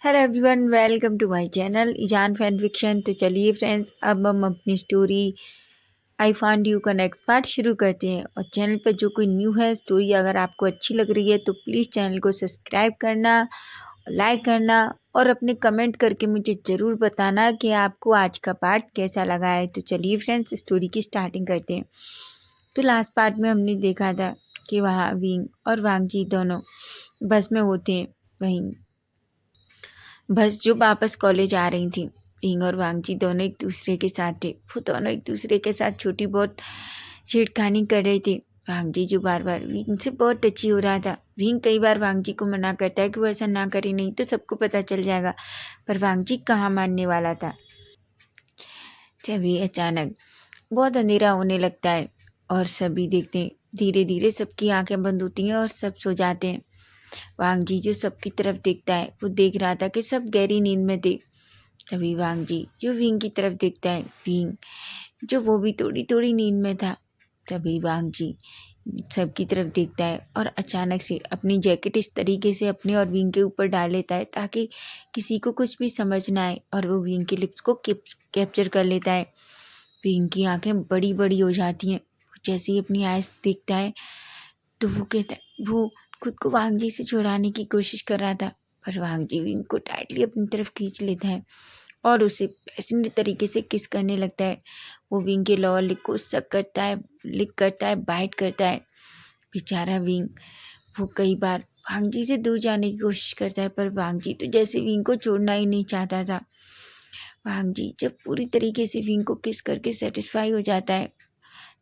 Hello everyone, welcome to my channel ईजान fan fiction. तो चलिए फ्रेंड्स, अब हम अपनी स्टोरी आई फाउंड यू का नेक्स्ट पार्ट शुरू करते हैं। और चैनल पर जो कोई न्यू है, स्टोरी अगर आपको अच्छी लग रही है तो प्लीज़ चैनल को सब्सक्राइब करना, लाइक करना और अपने कमेंट करके मुझे ज़रूर बताना कि आपको आज का पार्ट कैसा लगा है। तो चलिए फ्रेंड्स, स्टोरी की स्टार्टिंग करते हैं। तो लास्ट पार्ट में हमने देखा था कि वहाँ विंग और वांगजी दोनों बस में होते हैं। वहीं बस जो वापस कॉलेज आ रही थी, विंग और वांगजी दोनों एक दूसरे के साथ थे। वो दोनों एक दूसरे के साथ छोटी बहुत छेड़खानी कर रहे थे। वांगजी जो बार बार विंग से बहुत टची हो रहा था। विंग कई बार वांगजी को मना करता है कि वो ऐसा ना करे, नहीं तो सबको पता चल जाएगा, पर वांगजी कहाँ मानने वाला था। तभी अचानक बहुत अंधेरा होने लगता है और सभी देखते हैं, धीरे धीरे सबकी आंखें बंद होती हैं और सब सो जाते हैं। वांगजी जो सबकी तरफ देखता है, वो देख रहा था कि सब गहरी नींद में थे। तभी वांगजी जो विंग की तरफ देखता है, विंग जो वो भी थोड़ी थोड़ी नींद में था। तभी वांगजी सबकी तरफ देखता है और अचानक से अपनी जैकेट इस तरीके से अपने और विंग के ऊपर डाल लेता है ताकि किसी को कुछ भी समझ ना आए, और वो विंग के लिप्स को कैप्चर कर लेता है। विंग की आंखें बड़ी बड़ी हो जाती हैं। जैसे ही अपनी आइज देखता है तो वो कहता है, वो खुद को वांगजी से छुड़ाने की कोशिश कर रहा था, पर वांगजी विंग को टाइटली अपनी तरफ खींच लेता है और उसे पैशनेट तरीके से किस करने लगता है। वो विंग के लोअर लिप को सक करता है, लिक करता है, बाइट करता है। बेचारा विंग, वो कई बार वांगजी से दूर जाने की कोशिश करता है, पर वांगजी तो जैसे विंग को छोड़ना ही नहीं चाहता था। वांगजी जब पूरी तरीके से विंग को किस करके सेटिस्फाई हो जाता है,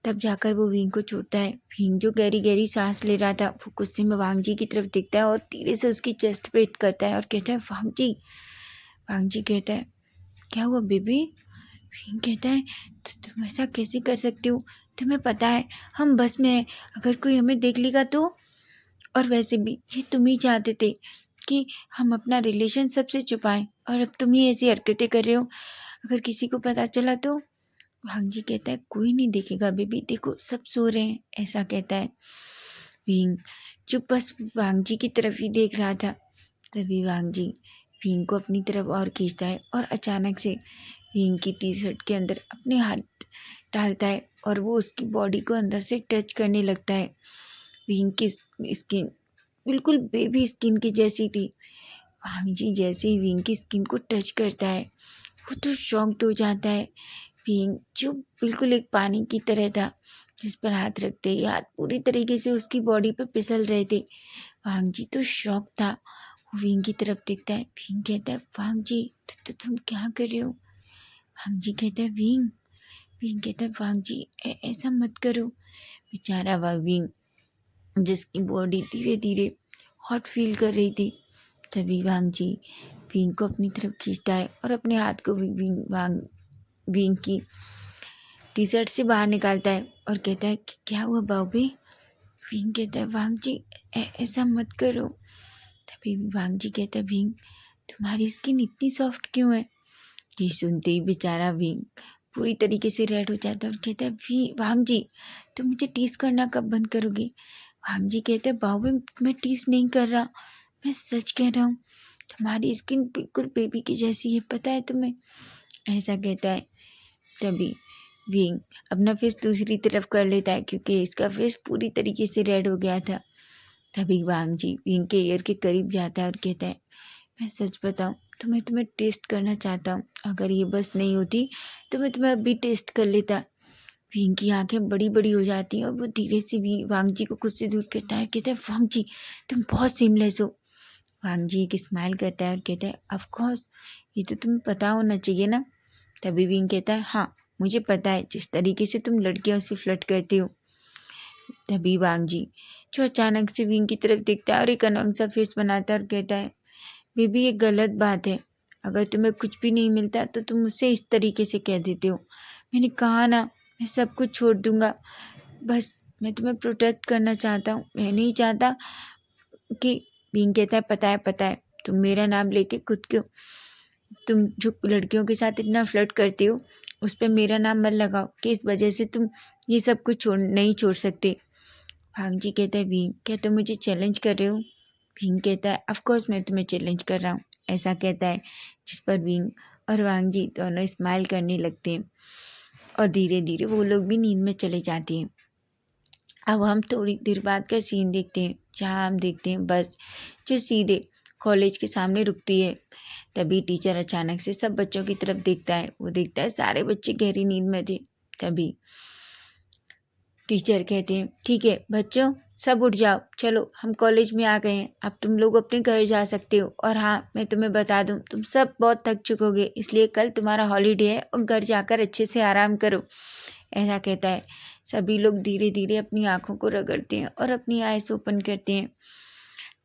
तब जाकर वो विंग को छोड़ता है। विंग जो गहरी गहरी सांस ले रहा था, वो गुस्से में वांगजी की तरफ देखता है और धीरे से उसकी चेस्ट पे हिट करता है और कहता है, वांगजी। वांगजी कहता है, क्या हुआ बेबी? विंग कहता है, तो तुम ऐसा कैसे कर सकते हो? तुम्हें पता है हम बस में हैं, अगर कोई हमें देख लेगा तो? और वैसे भी ये तुम ही चाहते थे कि हम अपना रिलेशन सबसे छुपाएं, और अब तुम ही ऐसी हरकतें कर रहे हो। अगर किसी को पता चला तो? वांगजी कहता है, कोई नहीं देखेगा बेबी, देखो सब सो रहे हैं, ऐसा कहता है। विंग जो बस वांगजी की तरफ ही देख रहा था। तभी वांगजी विंग को अपनी तरफ और खींचता है और अचानक से विंग की टी शर्ट के अंदर अपने हाथ डालता है और वो उसकी बॉडी को अंदर से टच करने लगता है। विंग की स्किन बिल्कुल बेबी स्किन की जैसी थी। वांगजी जैसे ही विंग की स्किन को टच करता है, वो तो शॉक्ड हो जाता है। विंग जो बिल्कुल एक पानी की तरह था, जिस पर हाथ रखते ही हाथ पूरी तरीके से उसकी बॉडी पे फिसल रहे थे। वांगजी तो शॉक था। वो विंग की तरफ देखता है। विंग कहता है, वांगजी तो तुम क्या कर रहे हो? वांगजी कहता है, विंग। विंग कहता है, वांगजी ऐसा मत करो। बेचारा वह विंग जिसकी बॉडी धीरे धीरे हॉट फील कर रही थी। तभी वांगजी विंग को अपनी तरफ खींचता है और अपने हाथ को भी विंग की टी शर्ट से बाहर निकालता है और कहता है कि क्या हुआ बाबी? विंग कहता है, वांगजी ऐसा मत करो। तभी वांगजी कहता है, विंग तुम्हारी स्किन इतनी सॉफ्ट क्यों है? ये सुनते ही बेचारा विंग पूरी तरीके से रेड हो जाता है और कहता है, वांगजी तुम मुझे टीस करना कब बंद करोगे? वांगजी कहते हैं, बाबू मैं टीस नहीं कर रहा, मैं सच कह रहा हूँ, तुम्हारी स्किन बिल्कुल बेबी की जैसी है, पता है तुम्हें? ऐसा कहता है। तभी विंग अपना फेस दूसरी तरफ कर लेता है क्योंकि इसका फेस पूरी तरीके से रेड हो गया था। तभी वांगजी विंग के ईयर के करीब जाता है और कहता है, मैं सच बताऊं तो मैं तुम्हें टेस्ट करना चाहता हूँ, अगर ये बस नहीं होती तो मैं तुम्हें अभी टेस्ट कर लेता। विंग की आंखें बड़ी बड़ी हो जाती हैं और वो धीरे से भी वांगजी को खुद से दूर करता है। कहता है, वांगजी तुम बहुत सीमलेस हो। वांगजी एक स्माइल करता है और कहता है, ऑफ कोर्स ये तो तुम्हें पता होना चाहिए ना। तभी विंग कहता है, हाँ मुझे पता है, जिस तरीके से तुम लड़कियों से फ्लर्ट करती हो। तभी वांगजी जो अचानक से विंग की तरफ देखता है और एक अनोखा सा फेस बनाता है और कहता है, बेबी ये गलत बात है, अगर तुम्हें कुछ भी नहीं मिलता तो तुम मुझसे इस तरीके से कह देते हो। मैंने कहा ना, मैं सब कुछ छोड़ दूंगा, बस मैं तुम्हें प्रोटेक्ट करना चाहता हूँ, मैं नहीं चाहता कि। विंग कहता है, पता है तुम मेरा नाम लेके खुद क्यों, तुम जो लड़कियों के साथ इतना फ्लर्ट करते हो उस पर मेरा नाम मत लगाओ कि इस वजह से तुम ये सब कुछ नहीं छोड़ सकते। वांगजी कहता है, विंग क्या तुम मुझे चैलेंज कर रहे हो? विंग कहता है, ऑफ कोर्स मैं तुम्हें चैलेंज कर रहा हूँ, ऐसा कहता है, जिस पर विंग और वांग जी दोनों स्माइल करने लगते हैं और धीरे धीरे वो लोग भी नींद में चले जाते हैं। अब हम थोड़ी देर बाद का सीन देखते हैं, जहाँ हम देखते हैं बस जो सीधे कॉलेज के सामने रुकती है। तभी टीचर अचानक से सब बच्चों की तरफ देखता है। वो देखता है सारे बच्चे गहरी नींद में थे। तभी टीचर कहते हैं, ठीक है बच्चों, सब उठ जाओ, चलो हम कॉलेज में आ गए हैं, अब तुम लोग अपने घर जा सकते हो। और हाँ, मैं तुम्हें बता दूं, तुम सब बहुत थक चुकोगे, इसलिए कल तुम्हारा हॉलीडे है और घर जाकर अच्छे से आराम करो। ऐसा कहता है। सभी लोग धीरे धीरे अपनी आंखों को रगड़ते हैं और अपनी आइज ओपन करते हैं।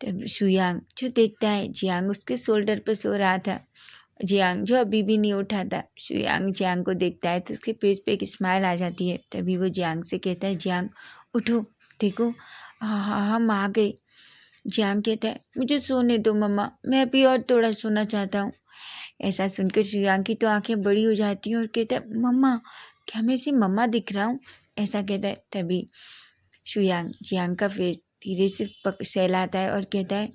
तब शुयांग जो देखता है जियांग उसके शोल्डर पर सो रहा था। जियांग जो अभी भी नहीं उठा था। शुयांग जियांग को देखता है तो उसके फेस पे एक स्माइल आ जाती है। तभी वो जियांग से कहता है, जियांग उठो, देखो हाँ हाँ हम आ गए। जियांग कहता है, मुझे सोने दो मम्मा, मैं अभी और थोड़ा सोना चाहता हूँ। ऐसा सुनकर शुयांग की तो आंखें बड़ी हो जाती हैं और कहता है, मम्मा क्या मैं इसी मम्मा दिख रहा हूँ? ऐसा कहता है। तभी शुयांग जियांग का फेस धीरे से सहलाता है और कहता है,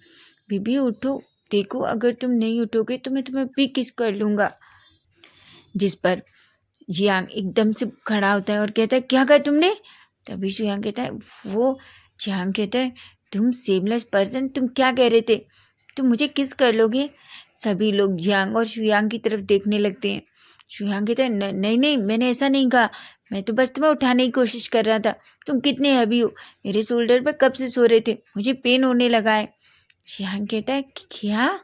बीबी उठो, देखो अगर तुम नहीं उठोगे तो मैं तुम्हें भी किस कर लूँगा। जिस पर जियांग एकदम से खड़ा होता है और कहता है, क्या कहा तुमने? तभी शुयांग कहता है, वो जियांग कहता है, तुम सेमलेस पर्सन, तुम क्या कह रहे थे? तुम मुझे किस कर लोगे? सभी लोग जियांग और शुयांग की तरफ देखने लगते हैं। शुयांग कहता है, नहीं नहीं, मैंने ऐसा नहीं कहा, मैं तो बस तुम्हें उठाने की कोशिश कर रहा था। तुम कितने हैवी हो, मेरे शोल्डर पर कब से सो रहे थे, मुझे पेन होने लगा है। जियांग कहता है, क्या?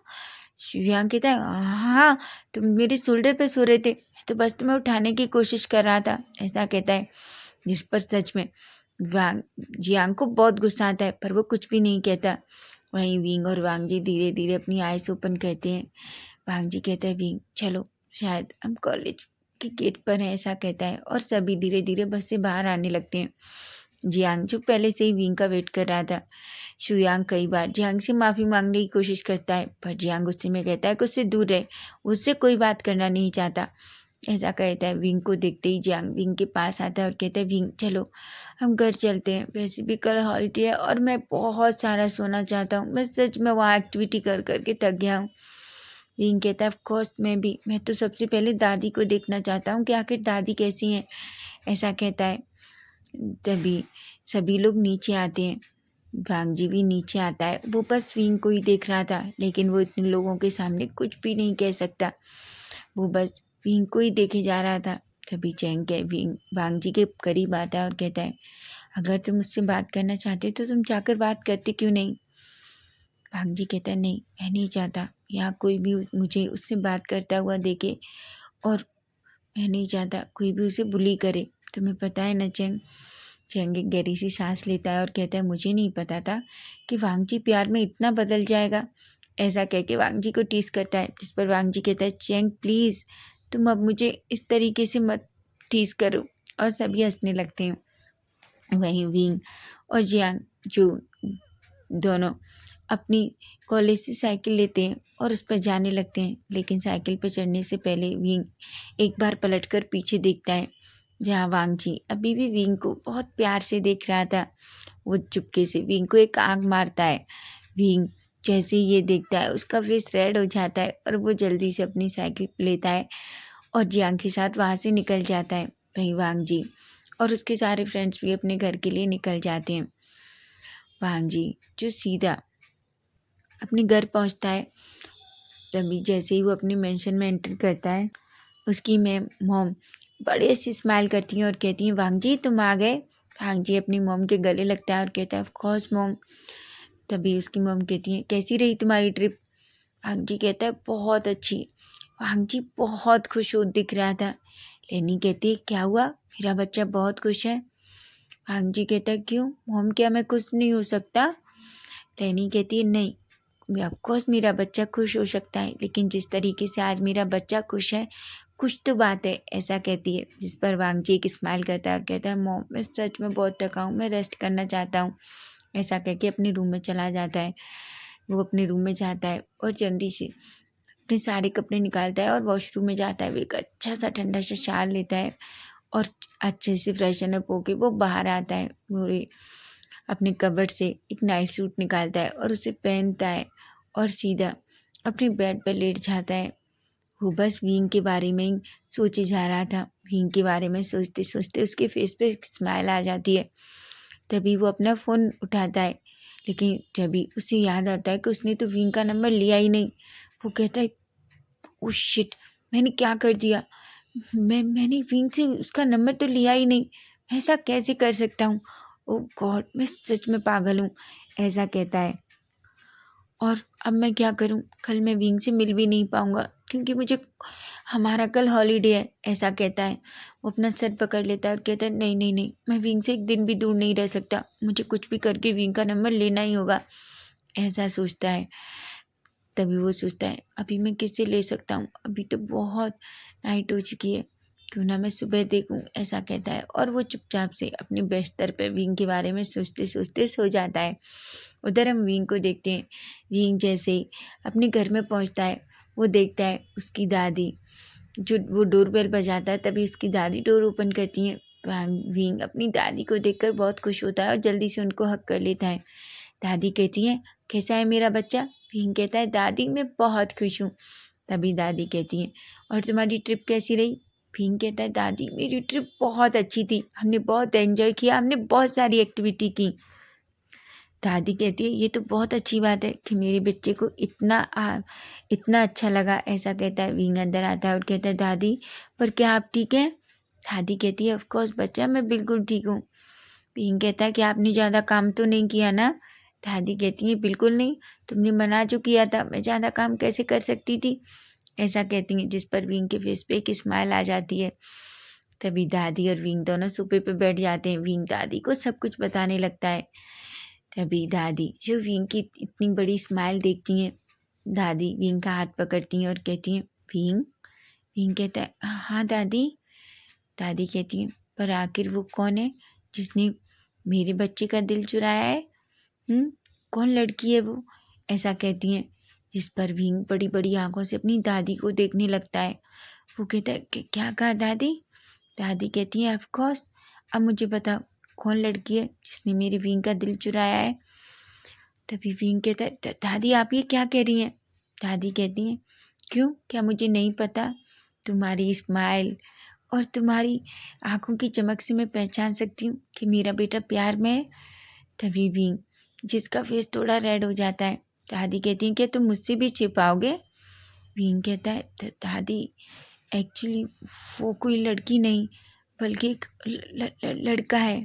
शुयांग कहता है, हाँ तुम मेरे शोल्डर पे सो रहे थे, मैं तो बस तुम्हें उठाने की कोशिश कर रहा था। ऐसा कहता है। जिस पर सच में वांग जियांग को बहुत गुस्सा आता है, पर वो कुछ भी नहीं कहता। वहीं विंग और वांग जी धीरे धीरे अपनी आइज ओपन करते हैं। वांग जी कहता है, विंग चलो, शायद हम कॉलेज के गेट पर हैं। ऐसा कहता है और सभी धीरे धीरे बस से बाहर आने लगते हैं। जियांग जो पहले से ही विंग का वेट कर रहा था। शुयांग कई बार जियांग से माफ़ी मांगने की कोशिश करता है, पर जियांग गुस्से में कहता है कि उससे दूर रहे, उससे कोई बात करना नहीं चाहता। ऐसा कहता है। विंग को देखते ही जियांग विंग के पास आता है और कहता है, विंग चलो हम घर चलते हैं, वैसे भी कल हॉलीडे है और मैं बहुत सारा सोना चाहता हूँ, मैं सच में वहाँ एक्टिविटी कर करके थक गया हूँ। विंग कहता है, ऑफ कोर्स मैं तो सबसे पहले दादी को देखना चाहता हूँ कि आखिर दादी कैसी हैं। ऐसा कहता है। तभी सभी लोग नीचे आते हैं। भांग जी भी नीचे आता है। वो बस विंग को ही देख रहा था, लेकिन वो इतने लोगों के सामने कुछ भी नहीं कह सकता। वो बस विंग को ही देखे जा रहा था। तभी चैंग के विंग भांग जी के करीब आता है और कहता है, अगर तुम मुझसे बात करना चाहते तो तुम जाकर बात करते क्यों नहीं? भांग जी कहता है, नहीं मैं नहीं चाहता यहाँ कोई भी मुझे उससे बात करता हुआ देखे, और मैं नहीं चाहता कोई भी उसे बुली करे। तुम्हें पता है ना चैंग? चैंग एक गहरी सी सांस लेता है और कहता है, मुझे नहीं पता था कि वांग जी प्यार में इतना बदल जाएगा। ऐसा कह के वांग जी को टीस करता है। जिस पर वांग जी कहता है, चैंग प्लीज़ तुम अब मुझे इस तरीके से मत टीस करो। और सभी हंसने लगते हैं। वहीं विंग और जियांग जो दोनों अपनी कॉलेज से साइकिल लेते हैं और उस पर जाने लगते हैं, लेकिन साइकिल पर चढ़ने से पहले विंग एक बार पलटकर पीछे देखता है, जहाँ वांग जी अभी भी विंग को बहुत प्यार से देख रहा था। वो चुपके से विंग को एक आंख मारता है। विंग जैसे ही ये देखता है उसका फेस रेड हो जाता है और वो जल्दी से अपनी साइकिल लेता है और जियांग के साथ वहाँ से निकल जाता है। वहीं वांग जी और उसके सारे फ्रेंड्स भी अपने घर के लिए निकल जाते हैं। वांग जी जो सीधा अपने घर पहुंचता है, तभी जैसे ही वो अपने मेंशन में एंटर करता है, उसकी मॉम बड़े से स्माइल करती हैं और कहती हैं, वांग जी तुम आ गए। वांग जी अपनी मॉम के गले लगता है और कहता है, ऑफ कोर्स मॉम। तभी उसकी मॉम कहती हैं, कैसी रही तुम्हारी ट्रिप? वांग जी कहता है, बहुत अच्छी। वांग जी बहुत खुश हो दिख रहा था। लेनी कहती है, क्या हुआ, मेरा बच्चा बहुत खुश है? वांग जी कहता है, क्यों मॉम, क्या मैं खुश नहीं हो सकता? लेनी कहती है, नहीं ऑफकोर्स मेरा बच्चा खुश हो सकता है, लेकिन जिस तरीके से आज मेरा बच्चा खुश है, कुछ तो बात है। ऐसा कहती है। जिस पर वांग जी एक स्माइल करता है और कहता है, मॉम मैं सच में बहुत थका हूँ, मैं रेस्ट करना चाहता हूँ। ऐसा कह के अपने रूम में चला जाता है। वो अपने रूम में जाता है और जल्दी से अपने सारे कपड़े निकालता है और वॉशरूम में जाता है। वो एक अच्छा सा ठंडा सा शाल लेता है और अच्छे से फ्रेशन अप होके वो बाहर आता है। वो अपने कबर्ड से एक नाइट सूट निकालता है और उसे पहनता है और सीधा अपने बेड पर लेट जाता है। वो बस विंग के बारे में ही सोचे जा रहा था। विंग के बारे में सोचते सोचते उसके फेस पे एक स्माइल आ जाती है। तभी वो अपना फ़ोन उठाता है, लेकिन तभी उसे याद आता है कि उसने तो विंग का नंबर लिया ही नहीं। वो कहता है, ओह शिट, मैंने क्या कर दिया। मैंने विंग से उसका नंबर तो लिया ही नहीं। मैं ऐसा कैसे कर सकता हूँ। ओह गॉड, मैं सच में पागल हूँ, ऐसा कहता है। और अब मैं क्या करूँ, कल मैं विंग से मिल भी नहीं पाऊँगा क्योंकि मुझे हमारा कल हॉलीडे है, ऐसा कहता है। वो अपना सर पकड़ लेता है और कहता है, नहीं नहीं नहीं, मैं विंग से एक दिन भी दूर नहीं रह सकता। मुझे कुछ भी करके विंग का नंबर लेना ही होगा, ऐसा सोचता है। तभी वो सोचता है, अभी मैं किससे ले सकता हूँ, अभी तो बहुत नाइट हो चुकी है, क्यों ना मैं सुबह देखूँ, ऐसा कहता है। और वो चुपचाप से अपने बिस्तर पे विंग के बारे में सोचते सोचते सो जाता है। उधर हम विंग को देखते हैं। विंग जैसे ही अपने घर में पहुँचता है, वो देखता है उसकी दादी, जो वो डोरबेल बजाता है, तभी उसकी दादी डोर ओपन करती हैं। विंग अपनी दादी को देखकर बहुत खुश होता है और जल्दी से उनको हक कर लेता है। दादी कहती है, कैसा है मेरा बच्चा। विंग कहता है, दादी मैं बहुत खुश हूँ। तभी दादी कहती है, और तुम्हारी ट्रिप कैसी रही। विंग कहता है, दादी मेरी ट्रिप बहुत अच्छी थी, हमने बहुत एंजॉय किया, हमने बहुत सारी एक्टिविटी की। दादी कहती है, ये तो बहुत अच्छी बात है कि मेरे बच्चे को इतना अच्छा लगा, ऐसा कहता है। विंग अंदर आता है और कहता है, दादी पर क्या आप ठीक हैं। दादी कहती है, ऑफ कोर्स बच्चा, मैं बिल्कुल ठीक हूँ। विंग कहता है कि आपने ज़्यादा काम तो नहीं किया ना। दादी कहती है, बिल्कुल नहीं, तुमने मना जो किया था, मैं ज़्यादा काम कैसे कर सकती थी, ऐसा कहती हैं। जिस पर विंग के फेस पे एक स्माइल आ जाती है। तभी दादी और विंग दोनों सोफे पे बैठ जाते हैं। विंग दादी को सब कुछ बताने लगता है। तभी दादी जो विंग की इतनी बड़ी स्माइल देखती हैं, दादी विंग का हाथ पकड़ती हैं और कहती हैं, विंग। विंग कहता है, हाँ दादी। दादी कहती हैं, पर आखिर वो कौन है जिसने मेरे बच्चे का दिल चुराया है। कौन लड़की है वो, ऐसा कहती हैं। जिस पर विंग बड़ी बड़ी आंखों से अपनी दादी को देखने लगता है। वो कहता है, क्या कहा दादी। दादी कहती है, ऑफ कोर्स, अब मुझे बताओ कौन लड़की है जिसने मेरी विंग का दिल चुराया है। तभी विंग कहता है, दादी आप ये क्या कह रही हैं। दादी कहती हैं, क्यों, क्या मुझे नहीं पता। तुम्हारी स्माइल और तुम्हारी आंखों की चमक से मैं पहचान सकती हूँ कि मेरा बेटा प्यार में है। तभी विंग, जिसका फेस थोड़ा रेड हो जाता है, दादी कहती हैं, क्या तुम मुझसे भी छिपाओगे। विंग कहता है, दादी एक्चुअली वो कोई लड़की नहीं बल्कि एक लड़का है।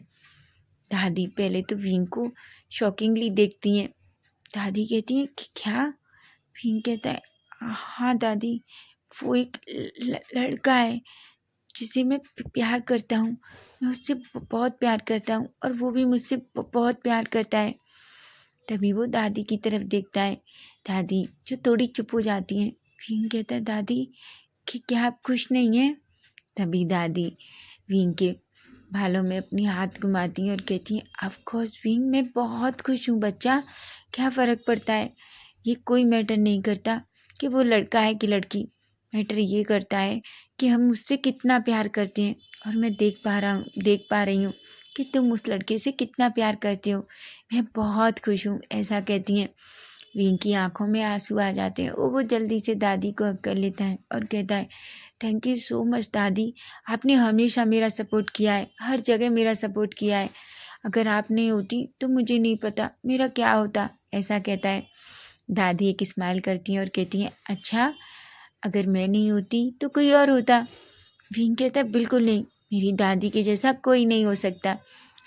दादी पहले तो विंग को शॉकिंगली देखती हैं। दादी कहती है कि क्या। विंग कहता है, हाँ दादी, वो एक लड़का है जिसे मैं प्यार करता हूँ। मैं उससे बहुत प्यार करता हूँ और वो भी मुझसे बहुत प्यार करता है। तभी वो दादी की तरफ देखता है। दादी जो थोड़ी चुप हो जाती हैं। विंग कहता है, दादी कि क्या आप खुश नहीं हैं। तभी दादी विंग के बालों में अपनी हाथ घुमाती हैं और कहती हैं, ऑफ कोर्स विंग, मैं बहुत खुश हूँ बच्चा, क्या फ़र्क पड़ता है। ये कोई मैटर नहीं करता कि वो लड़का है कि लड़की। मैटर ये करता है कि हम उससे कितना प्यार करते हैं। और मैं देख पा रही हूँ कि तुम उस लड़के से कितना प्यार करते हो। मैं बहुत खुश हूँ, ऐसा कहती हैं। विंग की आंखों में आंसू आ जाते हैं और वो जल्दी से दादी को हग कर लेता है और कहता है, थैंक यू सो मच दादी, आपने हमेशा मेरा सपोर्ट किया है, हर जगह मेरा सपोर्ट किया है। अगर आप नहीं होती तो मुझे नहीं पता मेरा क्या होता, ऐसा कहता है। दादी एक स्माइल करती हैं और कहती हैं, अच्छा, अगर मैं नहीं होती तो कोई और होता। विंग कहता है, बिल्कुल नहीं, मेरी दादी के जैसा कोई नहीं हो सकता,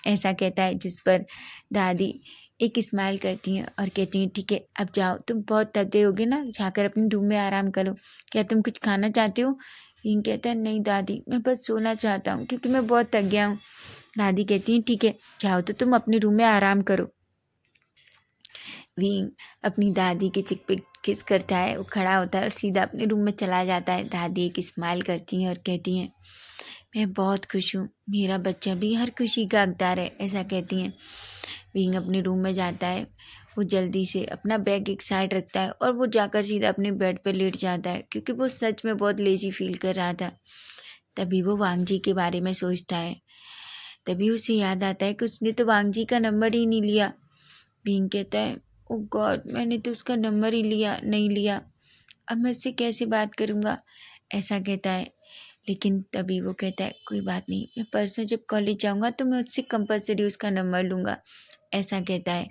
ऐसा कहता है। जिस पर दादी एक स्माइल करती हैं और कहती हैं, ठीक है अब जाओ, तुम बहुत थक गए होगे ना, जाकर अपने रूम में आराम करो। क्या तुम कुछ खाना चाहते हो। विंग कहता है, नहीं दादी, मैं बस सोना चाहता हूँ क्योंकि मैं बहुत थक गया हूँ। दादी कहती हैं, ठीक है जाओ, तो तुम अपने रूम में आराम करो। विंग अपनी दादी के चिक पे किस करता है, वो खड़ा होता है और सीधा अपने रूम में चला जाता है। दादी एक स्माइल करती हैं और कहती हैं, मैं बहुत खुश हूँ, मेरा बच्चा भी हर खुशी का हकदार है, ऐसा कहती हैं। विंग अपने रूम में जाता है। वो जल्दी से अपना बैग एक साइड रखता है और वो जाकर सीधा अपने बेड पर लेट जाता है क्योंकि वो सच में बहुत लेजी फील कर रहा था। तभी वो वांग जी के बारे में सोचता है। तभी उसे याद आता है कि उसने तो वांग जी का नंबर ही नहीं लिया। विंग कहता है, ओ गॉड, मैंने तो उसका नंबर ही नहीं लिया। अब मैं उससे कैसे बात करूँगा, ऐसा कहता है। लेकिन तभी वो कहता है कोई बात नहीं, मैं परसों जब कॉलेज जाऊँगा तो मैं उससे कंपल्सरी उसका नंबर लूँगा, ऐसा कहता है।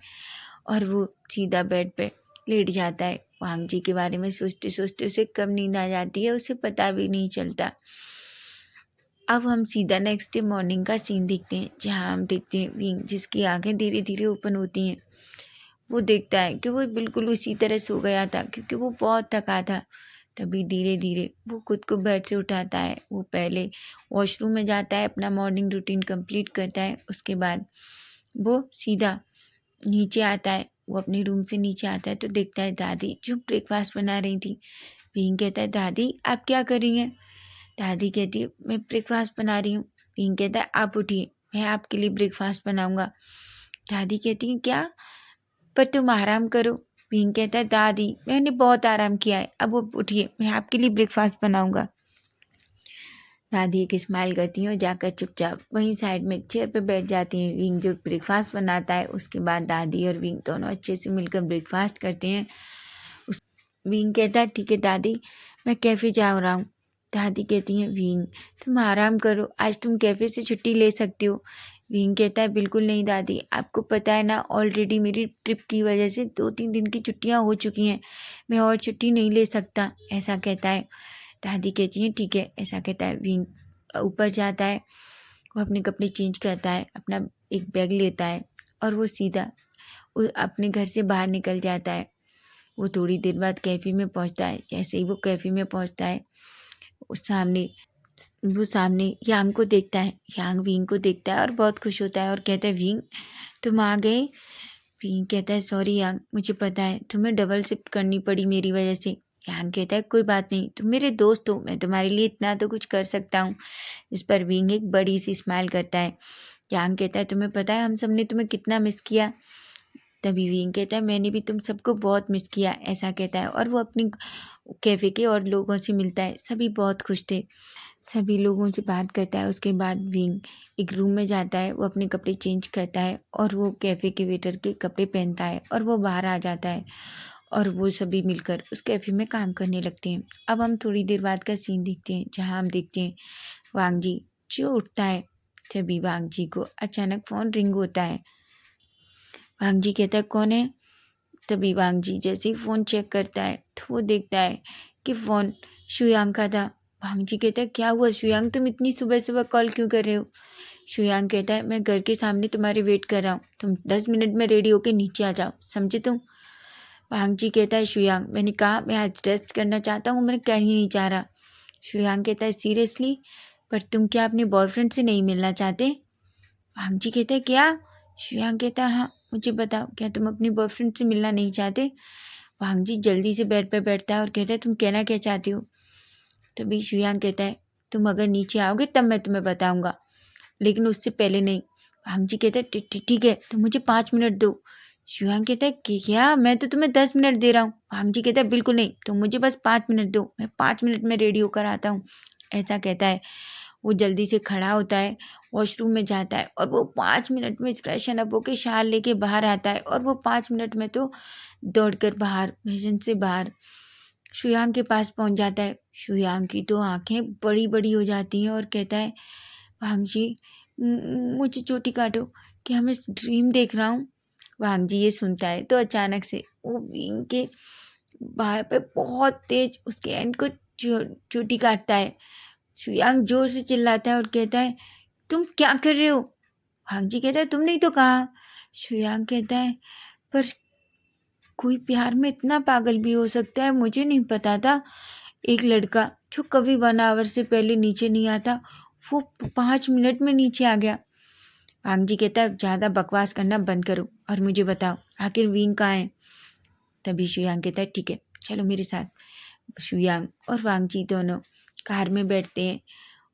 और वो सीधा बेड पे लेट जाता है। वांग जी के बारे में सोचते सोचते उसे कब नींद आ जाती है उसे पता भी नहीं चलता। अब हम सीधा नेक्स्ट डे मॉर्निंग का सीन देखते हैं, जहाँ हम देखते हैं विंग जिसकी आंखें धीरे धीरे ओपन होती हैं। वो देखता है कि वो बिल्कुल उसी तरह सो गया था, क्योंकि वो बहुत थका था। तभी धीरे धीरे वो खुद को बेड से उठाता है। वो पहले वॉशरूम में जाता है, अपना मॉर्निंग रूटीन कंप्लीट करता है। उसके बाद वो सीधा नीचे आता है। वो अपने रूम से नीचे आता है तो देखता है दादी जो ब्रेकफास्ट बना रही थी। विंग कहता है दादी आप क्या कर रही हैं? दादी कहती है मैं ब्रेकफास्ट बना रही हूँ। विंग कहता है आप उठिए, मैं आपके लिए ब्रेकफास्ट बनाऊंगा। दादी कहती है क्या? पर तुम आराम करो। विंग कहता है दादी मैंने बहुत आराम किया है, अब वो उठिए, मैं आपके लिए ब्रेकफास्ट बनाऊंगा। दादी एक स्माइल करती हैं और जाकर चुपचाप वहीं साइड में एक चेयर पर बैठ जाती हैं। विंग जो ब्रेकफास्ट बनाता है उसके बाद दादी और विंग दोनों अच्छे से मिलकर ब्रेकफास्ट करते हैं। उस विंग कहता है ठीक है दादी, मैं कैफ़े जा रहा हूँ। दादी कहती हैं विंग तुम आराम करो, आज तुम कैफ़े से छुट्टी ले सकती हो। विंग कहता है बिल्कुल नहीं दादी, आपको पता है ना ऑलरेडी मेरी ट्रिप की वजह से 2-3 दिन की छुट्टियाँ हो चुकी हैं, मैं और छुट्टी नहीं ले सकता, ऐसा कहता है। दादी कहती हैं ठीक है, ऐसा कहता है। विंग ऊपर जाता है, वो अपने कपड़े चेंज करता है, अपना एक बैग लेता है और वो सीधा अपने घर से बाहर निकल जाता है। वो थोड़ी देर बाद कैफ़े में पहुंचता है। जैसे ही वो कैफ़े में पहुंचता है उस सामने वो सामने यांग को देखता है। यांग विंग को देखता है और बहुत खुश होता है और कहता है विंग तुम आ गए। विंग कहता है सॉरी यांग, मुझे पता है तुम्हें डबल शिफ्ट करनी पड़ी मेरी वजह से। यांग कहता है कोई बात नहीं, तुम मेरे दोस्त हो, मैं तुम्हारे लिए इतना तो कुछ कर सकता हूँ। इस पर विंग एक बड़ी सी स्माइल करता है। यांग कहता है तुम्हें पता है हम सब ने तुम्हें कितना मिस किया। तभी विंग कहता है मैंने भी तुम सबको बहुत मिस किया, ऐसा कहता है। और वो अपनी कैफ़े के और लोगों से मिलता है, सभी बहुत खुश थे। सभी लोगों से बात करता है। उसके बाद विंग एक रूम में जाता है, वो अपने कपड़े चेंज करता है और वो कैफ़े के वेटर के कपड़े पहनता है और वो बाहर आ जाता है और वो सभी मिलकर उस कैफ़े में काम करने लगते हैं। अब हम थोड़ी देर बाद का सीन देखते हैं, जहाँ हम देखते हैं वांग जी जो उठता है। तभी वांग जी को अचानक फ़ोन रिंग होता है। वांग जी कहता है कौन है? तभी वांग जी जैसे ही फ़ोन चेक करता है तो वो देखता है कि फ़ोन शुयांग का था। वांग जी कहता है क्या हुआ शुयांग, तुम इतनी सुबह सुबह कॉल क्यों कर रहे हो? शुयांग कहता है मैं घर के सामने तुम्हारे वेट कर रहा हूँ, तुम 10 मिनट में रेडी होके नीचे आ जाओ, समझे तुम? वांग जी कहता है शुयांग मैंने कहा मैं आज रेस्ट करना चाहता हूँ, मैं कहीं नहीं जा रहा। शुयांग कहता है सीरियसली? पर तुम क्या अपने बॉयफ्रेंड से नहीं मिलना चाहते? वांग जी कहता है क्या? शुयांग कहता है हाँ, मुझे बताओ क्या तुम अपने बॉयफ्रेंड से मिलना नहीं चाहते? वांग जी जल्दी से बेड पर बैठता है और कहता है तुम कहना क्या चाहती हो? तभी शुयांग कहता है तुम अगर नीचे आओगे तब मैं तुम्हें बताऊंगा, लेकिन उससे पहले नहीं। वांग जी कहता है ठीक है, तो मुझे 5 मिनट दो। शुयांग कहता है क्या, मैं तो तुम्हें 10 मिनट दे रहा हूँ। वांग जी कहता है बिल्कुल नहीं, तुम मुझे बस 5 मिनट दो, मैं 5 मिनट में रेडी होकर आता हूँ, ऐसा कहता है। वो जल्दी से खड़ा होता है, वॉशरूम में जाता है और वो 5 मिनट में फ्रेशन अप होके शाल लेके बाहर आता है। और वो 5 मिनट में तो दौड़कर बाहर मिशन से बाहर शुयांग के पास पहुंच जाता है। शुयांग की तो आंखें बड़ी बड़ी हो जाती हैं और कहता है वांग जी मुझे चोटी काटो, क्या मैं ड्रीम देख रहा हूँ? वांग जी ये सुनता है तो अचानक से वो विंग के बाह पे बहुत तेज उसके एंड को चोटी काटता है। शुयांग जोर से चिल्लाता है और कहता है तुम क्या कर रहे हो? वांग जी कहता है तुमने ही तो कहा। शुयांग कहता है पर कोई प्यार में इतना पागल भी हो सकता है, मुझे नहीं पता था। एक लड़का जो कभी 1 आवर से पहले नीचे नहीं आता, वो 5 मिनट में नीचे आ गया। वांग जी कहता है ज़्यादा बकवास करना बंद करो और मुझे बताओ आखिर विंग कहाँ है? तभी शुयांग कहता है ठीक है चलो मेरे साथ। शुयांग और वांग जी दोनों कार में बैठते हैं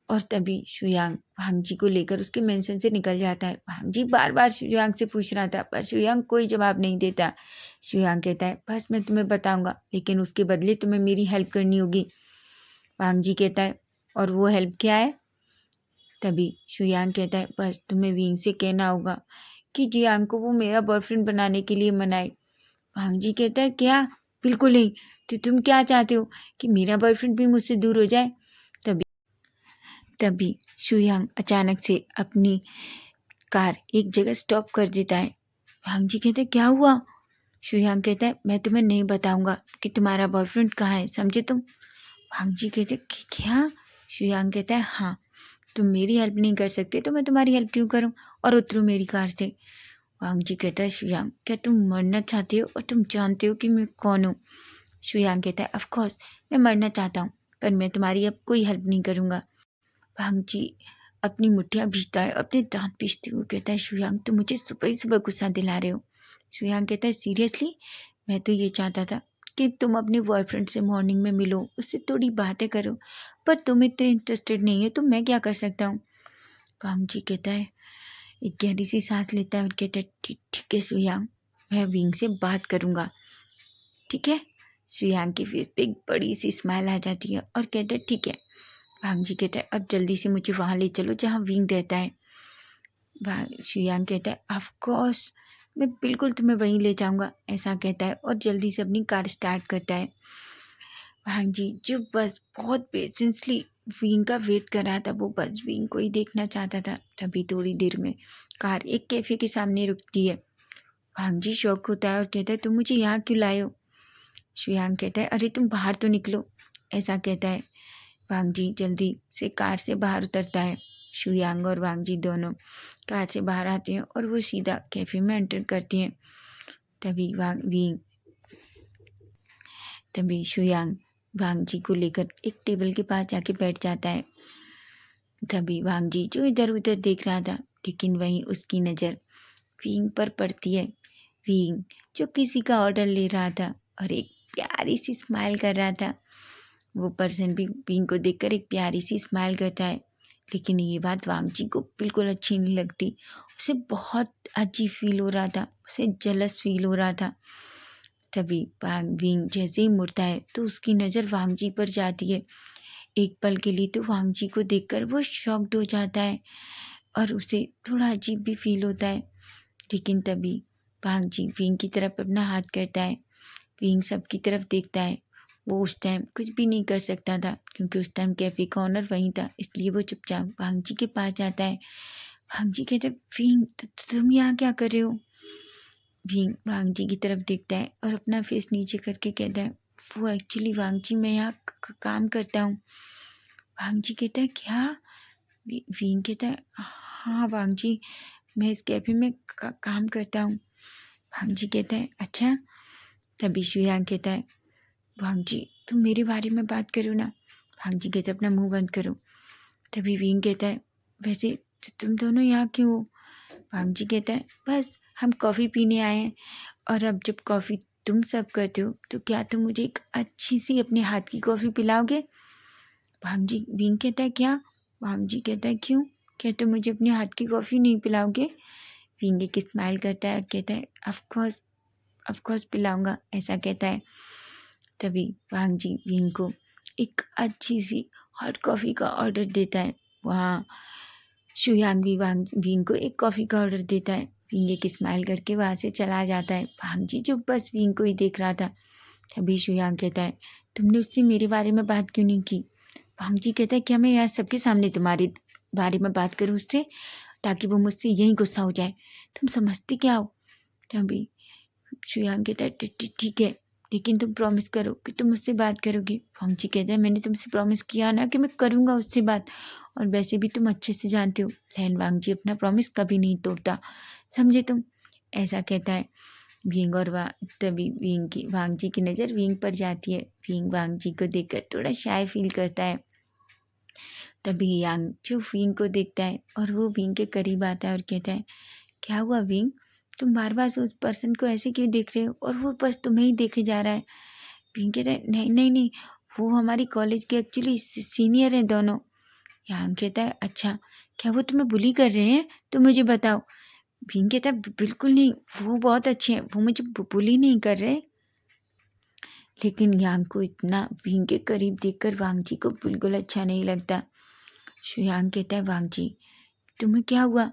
और तभी शुयांग वांग जी को लेकर उसके मेंशन से निकल जाता है। वांग जी बार बार शुयांग से पूछ रहा था पर शुयांग कोई जवाब नहीं देता। शुयांग कहता है बस मैं तुम्हें बताऊंगा, लेकिन उसके बदले तुम्हें मेरी हेल्प करनी होगी। वांग जी कहता है और वो हेल्प क्या है? तभी शुयांग कहता है बस तुम्हें विंग से कहना होगा कि जियांग को वो मेरा बॉयफ्रेंड बनाने के लिए मनाए। वांग जी कहता है क्या? बिल्कुल नहीं। तो तुम क्या चाहते हो कि मेरा बॉयफ्रेंड भी मुझसे दूर हो जाए? तभी तभी शुयांग अचानक से अपनी कार एक जगह स्टॉप कर देता है। वांग जी कहते क्या हुआ? शुयांग कहता है मैं तुम्हें नहीं बताऊंगा कि तुम्हारा बॉयफ्रेंड कहाँ है, समझे तुम? वांग जी कहते क्या? शुयांग कहता है हाँ, तुम मेरी हेल्प नहीं कर सकते तो मैं तुम्हारी हेल्प क्यों करूं, और उतरो मेरी कार से। वांग जी कहता है शुयांग क्या तुम मरना चाहते हो और तुम जानते हो कि मैं कौन हूँ? शुयांग कहता है ऑफ कोर्स मैं मरना चाहता हूँ, पर मैं तुम्हारी अब कोई हेल्प नहीं करूँगा। वांग जी अपनी मुठ्ठियाँ भींचता है, अपने दांत पीसते हुए कहता है शुयांग तुम मुझे सुबह ही सुबह गुस्सा दिला रहे हो। शुयांग कहता है सीरियसली, मैं तो ये चाहता था कि तुम अपने बॉयफ्रेंड से मॉर्निंग में मिलो, उससे थोड़ी बातें करो, पर तुम इतने इंटरेस्टेड नहीं हो तो मैं क्या कर सकता हूँ? वांग जी कहता है, एक गहरी सी सांस लेता है और कहता है ठीक ठीक है शुयांग, मैं विंग से बात करूँगा, ठीक है? शुयांग की फेस पे एक बड़ी सी स्माइल आ जाती है और कहता है ठीक है। वांग जी कहता है अब जल्दी से मुझे वहाँ ले चलो जहाँ विंग रहता है। शुयांग कहता है ऑफ कोर्स मैं बिल्कुल तुम्हें वहीं ले जाऊंगा, ऐसा कहता है और जल्दी से अपनी कार स्टार्ट करता है। वांग जी जो बस बहुत पेशेंसली विंग का वेट कर रहा था, वो बस विंग को ही देखना चाहता था। तभी थोड़ी देर में कार एक कैफे के सामने रुकती है। वांग जी शौक होता है और कहता है तुम मुझे यहाँ क्यों लाए हो? शुयांग कहता है अरे तुम बाहर तो निकलो, ऐसा कहता है। वांग जी जल्दी से कार से बाहर उतरता है। शुयांग और वांग जी दोनों कार से बाहर आते हैं और वो सीधा कैफे में एंटर करती हैं। तभी शुयांग वांग जी को लेकर एक टेबल के पास जाके बैठ जाता है। तभी वांग जी जो इधर उधर देख रहा था, लेकिन वहीं उसकी नज़र विंग पर पड़ती है। विंग जो किसी का ऑर्डर ले रहा था और एक प्यारी सी स्माइल कर रहा था। वो पर्सन भी विंग को देखकर एक प्यारी सी स्माइल करता है, लेकिन ये बात वांग जी को बिल्कुल अच्छी नहीं लगती। उसे बहुत अजीब फील हो रहा था, उसे जलस फील हो रहा था। तभी विंग जैसे ही मुड़ता है तो उसकी नज़र वांग जी पर जाती है। एक पल के लिए तो वांग जी को देखकर वो शॉक्ड हो जाता है और उसे थोड़ा अजीब भी फील होता है। लेकिन तभी वांग जी विंग की तरफ अपना हाथ करता है। विंग सबकी तरफ देखता है। वो उस टाइम कुछ भी नहीं कर सकता था क्योंकि उस टाइम कैफे का ऑनर वहीं था, इसलिए वो चुपचाप वांग जी के पास जाता है। वांग जी कहते विंग तुम यहाँ क्या कर रहे हो? विंग वांग जी की तरफ देखता है और अपना फेस नीचे करके कहता है वो एक्चुअली वांग जी मैं यहाँ काम करता हूँ। वांग जी कहता है क्या? विंग कहता है हाँ वांग जी मैं इस कैफे में काम करता हूँ। वांग जी कहता है अच्छा। तभी शुयांग कहता है वांग जी तुम मेरे बारे में बात करो ना। वांग जी कहते अपना मुंह बंद करो। तभी विंग कहता है वैसे तुम दोनों यहाँ क्यों हो? वांग जी कहता है बस हम कॉफ़ी पीने आए हैं, और अब जब कॉफ़ी तुम सर्व करते हो तो क्या तुम मुझे एक अच्छी सी अपने हाथ की कॉफ़ी पिलाओगे? विंग कहता है क्या? वांग जी कहता है क्यों, क्या तुम मुझे अपने हाथ की कॉफ़ी नहीं पिलाओगे? विंग एक स्माइल करता है और कहता है ऑफ कोर्स पिलाऊंगा, ऐसा कहता है। तभी वांग जी विंग को एक अच्छी सी हॉट कॉफ़ी का ऑर्डर देता है। वहाँ शुयांग भी विंग को एक कॉफ़ी का ऑर्डर देता है। विंग एक स्माइल करके वहाँ से चला जाता है। वांग जी जो बस विंग को ही देख रहा था। तभी शुयांग कहता है तुमने उससे मेरे बारे में बात क्यों नहीं की? वांग जी कहता है क्या मैं यहाँ सबके सामने तुम्हारे बारे में बात करूँ उससे, ताकि वो मुझसे यही गुस्सा हो जाए? तुम समझती क्या हो? तभी शुयांग कहता है ठीक है, लेकिन तुम प्रॉमिस करो कि तुम मुझसे बात करोगी। वांग जी कहता है मैंने तुमसे प्रॉमिस किया ना कि मैं करूँगा उससे बात, और वैसे भी तुम अच्छे से जानते हो लैन वांग जी अपना प्रॉमिस कभी नहीं तोड़ता, समझे तुम, ऐसा कहता है। विंग और तभी वांग जी की नज़र विंग पर जाती है। विंग वांग जी को देखकर थोड़ा शाय फील करता है। तभी यांग जो विंग को देखता है और वो विंग के करीब आता है और कहता है क्या हुआ विंग, तुम बार बार उस पर्सन को ऐसे क्यों देख रहे हो और वो बस तुम्हें ही देखे जा रहा है? विंग कहता है नहीं नहीं नहीं, वो हमारी कॉलेज के एक्चुअली सीनियर हैं दोनों। यांग कहता है अच्छा, क्या वो तुम्हें बुली कर रहे हैं, तो मुझे बताओ। विंग कहता है बिल्कुल नहीं, वो बहुत अच्छे हैं, वो मुझे बुली नहीं कर रहे। लेकिन यांग को इतना विंग के करीब देखकर वांग जी को बिल्कुल अच्छा नहीं लगता। शुयांग कहता है वांग जी तुम्हें क्या हुआ?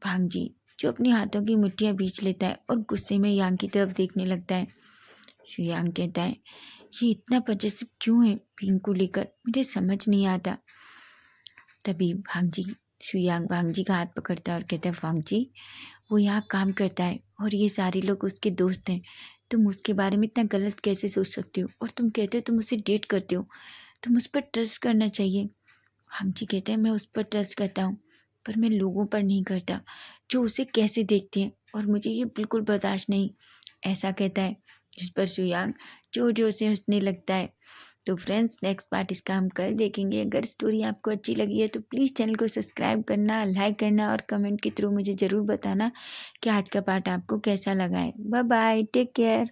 वांग जी जो अपने हाथों की मुट्ठियाँ बींच लेता है और गुस्से में यांग की तरफ देखने लगता है। शुयांग कहता है, ये इतना पजेसिव क्यों है पिंक को लेकर, मुझे समझ नहीं आता। तभी शुयांग वांग जी का हाथ पकड़ता है और कहता है, वांग जी वो यहाँ काम करता है और ये सारे लोग उसके दोस्त हैं। तुम उसके बारे में इतना गलत कैसे सोच सकते हो, और तुम कहते हो तुम उसे डेट करते हो, तुम उस पर ट्रस्ट करना चाहिए। वांग जी कहते हैं, मैं उस पर ट्रस्ट करता हूँ, पर मैं लोगों पर नहीं करता जो उसे कैसे देखते हैं, और मुझे ये बिल्कुल बर्दाश्त नहीं, ऐसा कहता है। जिस पर शुयांग जोर जोर से हंसने लगता है। तो फ्रेंड्स, नेक्स्ट पार्ट इसका हम कल देखेंगे। अगर स्टोरी आपको अच्छी लगी है तो प्लीज़ चैनल को सब्सक्राइब करना, लाइक करना और कमेंट के थ्रू मुझे ज़रूर बताना कि आज का पार्ट आपको कैसा लगा है। Bye bye, take care.